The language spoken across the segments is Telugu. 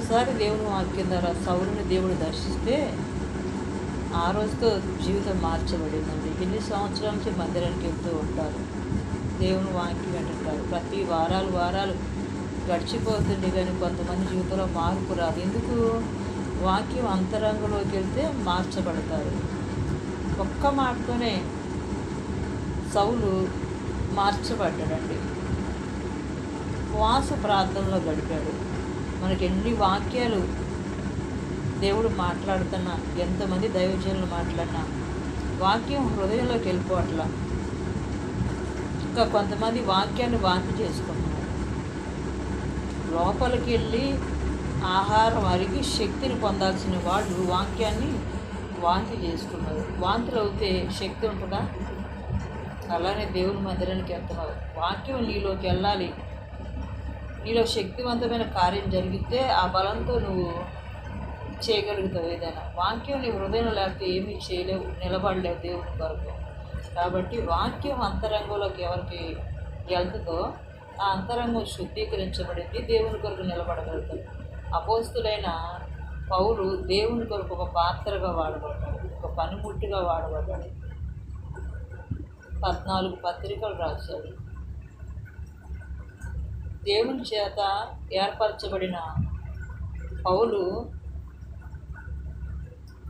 ఒక్కసారి దేవుని వాక్యం ద్వారా సౌలుని దేవుడు దర్శిస్తే ఆ రోజుతో జీవితం మార్చబడిందండి. ఎన్ని సంవత్సరాల నుంచి మందిరానికి వెళ్తూ ఉంటారు, దేవుని వాక్యం వింటుంటారు. ప్రతి వారాలు గడిచిపోతుంది, కానీ కొంతమంది జీవితంలో మార్పు రాదు. ఎందుకు? వాక్యం అంతరంగంలోకి వెళ్తే మార్చబడతారు. ఒక్క మాటతోనే సౌలు మార్చబడ్డాడండి. ఉపవాస ప్రార్థనలో గడిపాడు. మనకి ఎన్ని వాక్యాలు దేవుడు మాట్లాడుతున్నా, ఎంతమంది దైవజనులు మాట్లాడినా వాక్యం హృదయంలోకి వెళ్ళిపోవట్లా. ఇంకా కొంతమంది వాక్యాన్ని వాంతి చేసుకుంటున్నారు. లోపలికి వెళ్ళి ఆహారం అరిగి శక్తిని పొందాల్సిన వాళ్ళు వాక్యాన్ని వాంతి చేసుకున్నారు. వాంతులు అవుతే శక్తి ఉంటుందా? అలానే దేవుని మందిరానికి వెళ్తున్నావు, వాక్యం నీలోకి వెళ్ళాలి. నీలో శక్తివంతమైన కార్యం జరిగితే ఆ బలంతో నువ్వు చేయగలుగుతావు ఏదైనా. వాక్యం నీ హృదయంలో లేకపోతే ఏమీ చేయలేవు, నిలబడలేవు దేవుని కొరకు. కాబట్టి వాక్యం అంతరంగంలోకి ఎవరికి వెళ్తుందో ఆ అంతరంగం శుద్ధీకరించబడింది, దేవుని కొరకు నిలబడగలుగుతాడు. అపోస్తులైన పౌలు దేవుని కొరకు ఒక పాత్రగా వాడబడ్డాడు, ఒక పనిముట్టుగా వాడబడ్డాడు. 14 పత్రికలు రాశాడు. దేవుని చేత ఏర్పరచబడిన పౌలు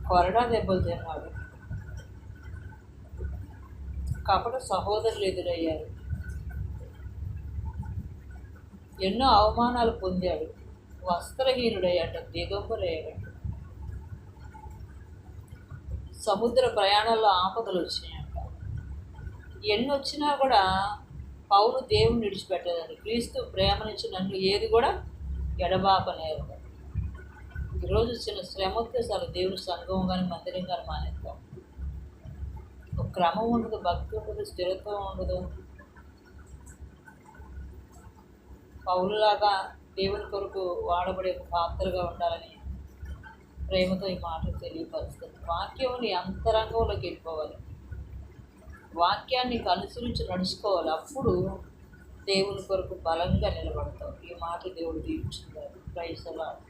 కొరడా దెబ్బలు తిన్నాడు. కపట సహోదరులు ఎదురయ్యారు. ఎన్నో అవమానాలు పొందాడు. వస్త్రహీనుడయ్యాట, దిగంబరయ్యాడు. సముద్ర ప్రయాణాల్లో ఆపదలు వచ్చినాయంట. ఎన్ని వచ్చినా కూడా పౌలు దేవుని విడిచిపెట్టదండి. క్రీస్తు ప్రేమ నుంచి నన్ను ఏది కూడా ఎడబాపనేరు. ఈరోజు చిన్న శ్రమ వస్తే చాలు దేవుని సంఘం కానీ మందిరం కానీ మానేస్తాం. ఒక క్రమం ఉండదు, భక్తి ఉండదు, స్థిరత్వం ఉండదు. పౌలులాగా దేవుని కొరకు వాడబడే పాత్రగా ఉండాలని ప్రేమతో ఈ మాటలు తెలియపరుస్తుంది. వాక్యం నీ అంతరంగంలోకి వెళ్ళిపోవాలి, వాక్యాన్ని అనుసరించి నడుచుకోవాలి. అప్పుడు దేవుని కొరకు బలంగా నిలబడతావు. ఈ మాట దేవుడు దీవించుకుంటారు. Praise the lord.